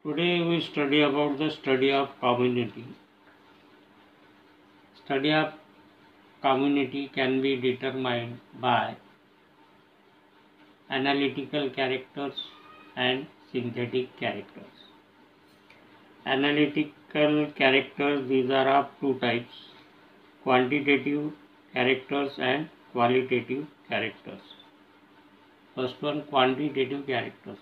Today we study about the study of community. Study of community can be determined by analytical characters and synthetic characters. Analytical characters, these are of two types: quantitative characters and qualitative characters. First one, quantitative characters.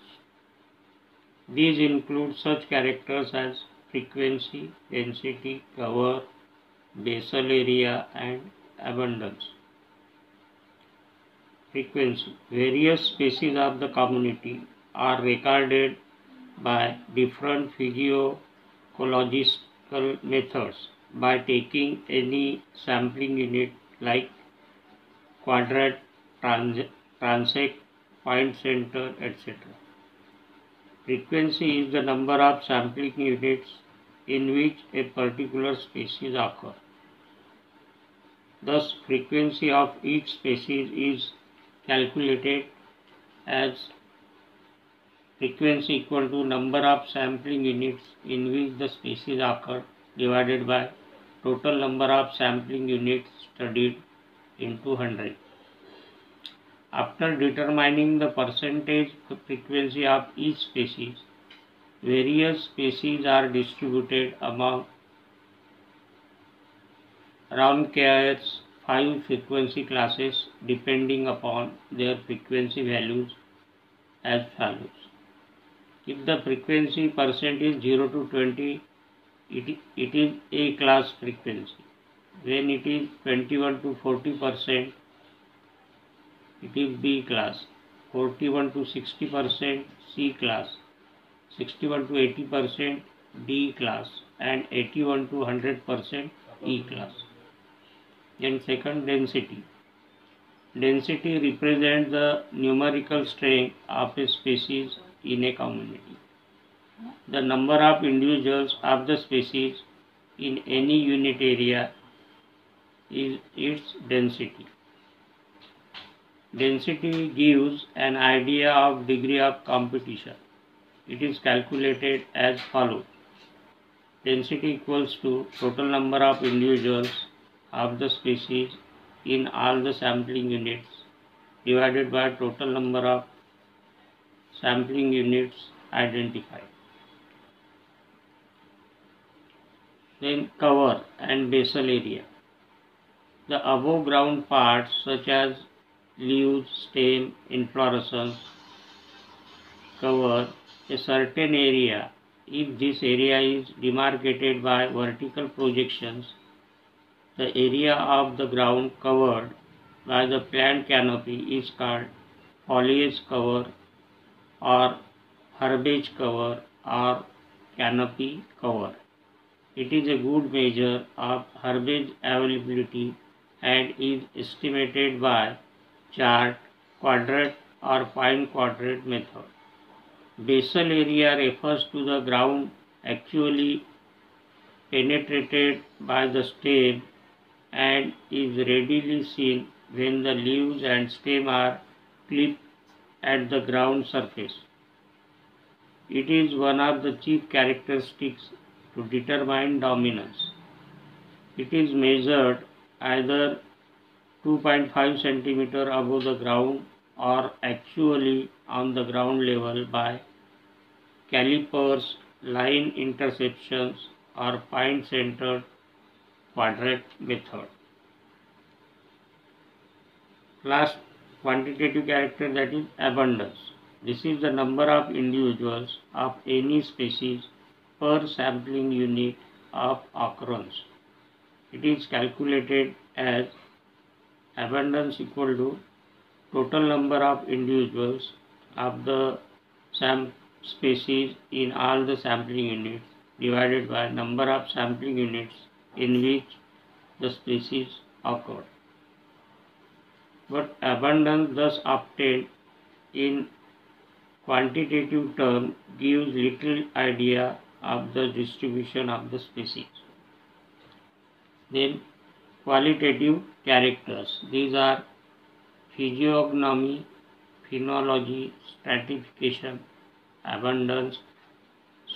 These include such characters as frequency, density, cover, basal area and abundance. Frequency. Various species of the community are recorded by different physiological methods by taking any sampling unit like quadrant, transect, point center, etc. Frequency is the number of sampling units in which a particular species occurs. Thus, frequency of each species is calculated as frequency equal to number of sampling units in which the species occur divided by total number of sampling units studied into 100. After determining the percentage frequency of each species, various species are distributed among Raunka's 5 frequency classes depending upon their frequency values as follows. If the frequency percent is 0 to 20, it is A class frequency. When it is 21 to 40%, it is B class. 41 to 60%, C class. 61 to 80%, D class. And 81 to 100%, E class. And second, density. Density represents the numerical strength of a species in a community. The number of individuals of the species in any unit area is its density. Density gives an idea of degree of competition. It is calculated as follows. Density equals to total number of individuals of the species in all the sampling units divided by total number of sampling units identified. Then cover and basal area. The above ground parts such as leaves, stem, inflorescence cover a certain area. If this area is demarcated by vertical projections, the area of the ground covered by the plant canopy is called foliage cover or herbage cover or canopy cover. It is a good measure of herbage availability and is estimated by chart, quadrant or fine quadrant method. Basal area refers to the ground actually penetrated by the stem and is readily seen when the leaves and stem are clipped at the ground surface. It is one of the chief characteristics to determine dominance. It is measured either 2.5 cm above the ground or actually on the ground level by calipers, line interceptions or point-centered quadrant method. Last quantitative character, that is abundance. This is the number of individuals of any species per sampling unit of occurrence. It is calculated as abundance equal to total number of individuals of the species in all the sampling units divided by number of sampling units in which the species occurred. But abundance thus obtained in quantitative term gives little idea of the distribution of the species. Then qualitative characters. These are physiognomy, phenology, stratification, abundance,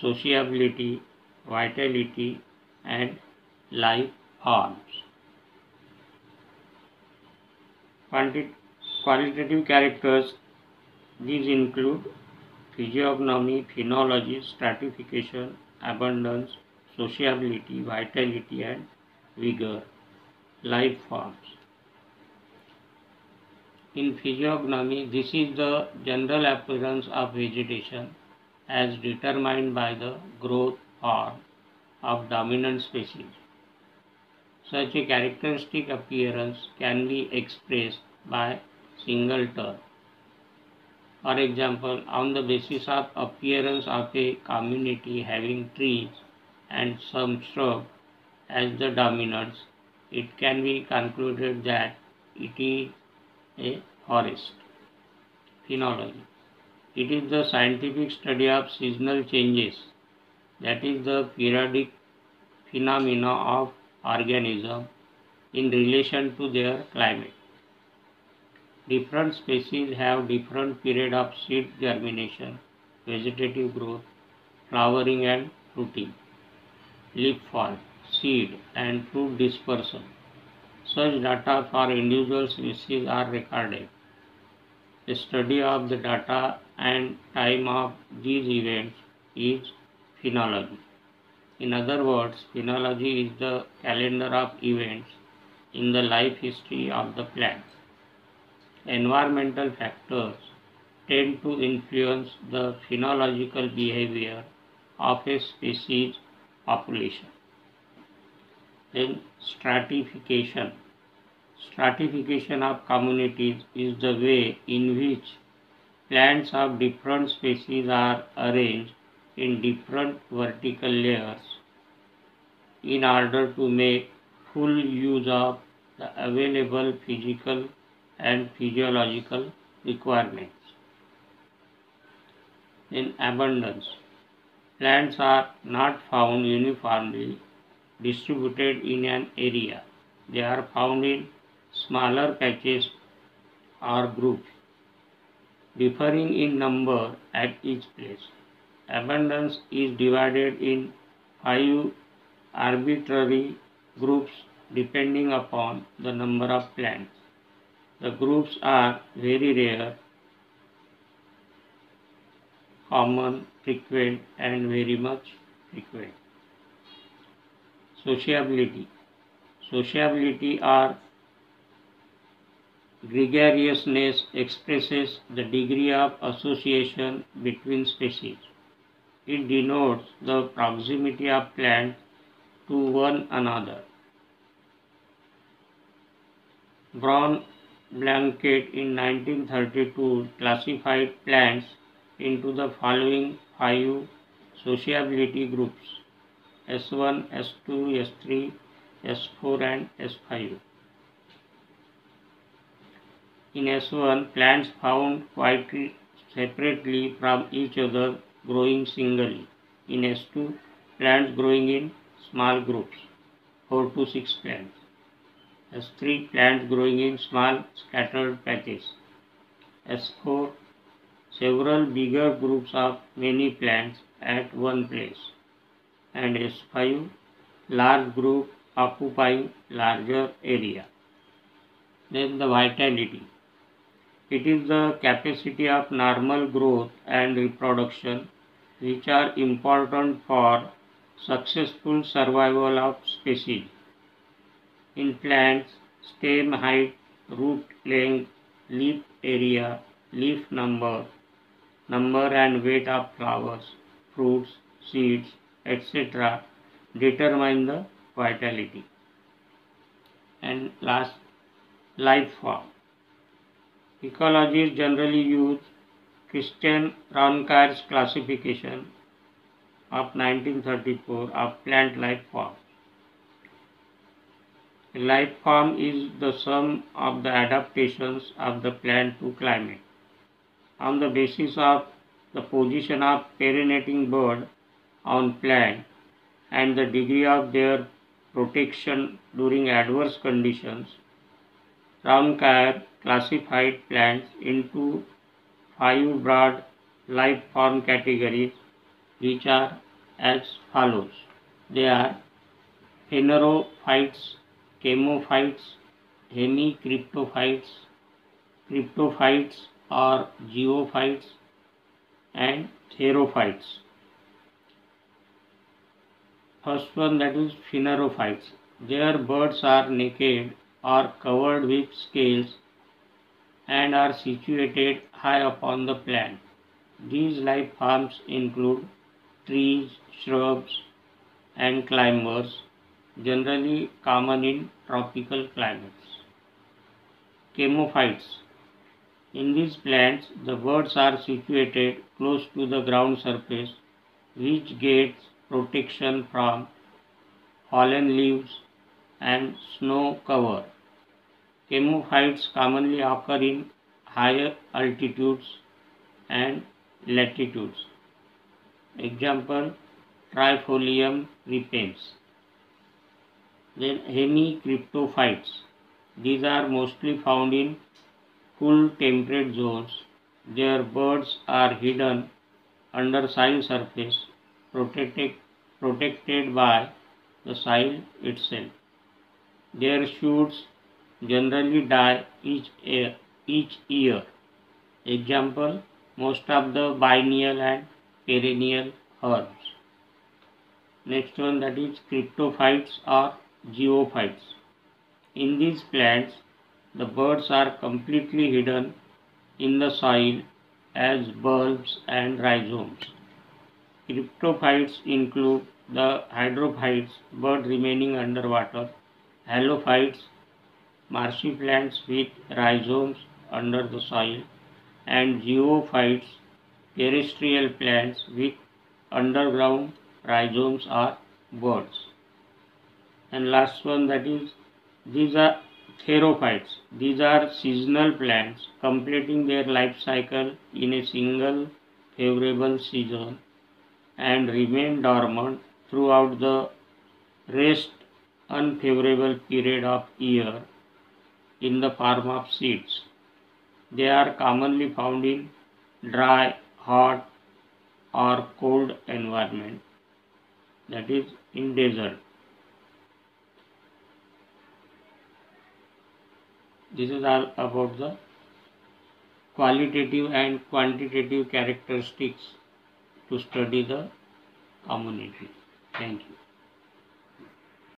sociability, vitality, and life forms. Qualitative characters, these include physiognomy, phenology, stratification, abundance, sociability, vitality, and vigor. Life forms. In physiognomy, this is the general appearance of vegetation as determined by the growth form of dominant species. Such a characteristic appearance can be expressed by single term. For example, on the basis of appearance of a community having trees and some shrub as the dominants, it can be concluded that it is a forest. Phenology. It is the scientific study of seasonal changes, that is the periodic phenomena of organisms in relation to their climate. Different species have different period of seed germination, vegetative growth, flowering and fruiting, leaf fall, seed and fruit dispersion. Such data for individual species are recorded. The study of the data and time of these events is phenology. In other words, phenology is the calendar of events in the life history of the plant. Environmental factors tend to influence the phenological behavior of a species population. Then stratification. Stratification of communities is the way in which plants of different species are arranged in different vertical layers in order to make full use of the available physical and physiological requirements. In abundance, plants are not found uniformly distributed in an area. They are found in smaller patches or groups, differing in number at each place. Abundance is divided in 5 arbitrary groups depending upon the number of plants. The groups are very rare, common, frequent, and very much frequent. Sociability. Sociability or gregariousness expresses the degree of association between species. It denotes the proximity of plants to one another. Braun Blanquet in 1932 classified plants into the following 5 sociability groups: S1, S2, S3, S4 and S5. In S1, plants found quite separately from each other growing singly. In S2, plants growing in small groups, 4 to 6 plants. S3, plants growing in small scattered patches. S4, several bigger groups of many plants at one place. And S5, large group occupying larger area. Then the vitality. It is the capacity of normal growth and reproduction which are important for successful survival of species. In plants, stem height, root length, leaf area, leaf number and weight of flowers, fruits, seeds, etc. determine the vitality. And last, life form. Ecologists generally use Christian Roncaer's classification of 1934 of plant life forms. A life form is the sum of the adaptations of the plant to climate. On the basis of the position of perennating bud on plant and the degree of their protection during adverse conditions, Roncaer classified plants into 5 broad life form categories, which are as follows. They are phanerophytes, chemophytes, hemicryptophytes, cryptophytes or geophytes, and therophytes. First one, that is phanerophytes. Their birds are naked or covered with scales and are situated high upon the plant. These life forms include trees, shrubs, and climbers, generally common in tropical climates. Chemophytes. In these plants, the birds are situated close to the ground surface, which gets protection from fallen leaves and snow cover. Chemophytes commonly occur in higher altitudes and latitudes. Example, Trifolium repens. Then hemicryptophytes. These are mostly found in cool temperate zones. Their birds are hidden under soil surface, protected by the soil itself. Their shoots generally die each year. Example, most of the biennial and perennial herbs. Next one, that is cryptophytes or geophytes. In these plants, the birds are completely hidden in the soil as bulbs and rhizomes. Cryptophytes include the hydrophytes, bird remaining underwater, halophytes, marshy plants with rhizomes under the soil, and geophytes, terrestrial plants with underground rhizomes or buds. And last one, that is, these are therophytes. These are seasonal plants completing their life cycle in a single favorable season and remain dormant throughout the rest unfavorable period of year in the form of seeds. They are commonly found in dry, hot, or cold environment, that is in desert. This is all about the qualitative and quantitative characteristics to study the community. Thank you.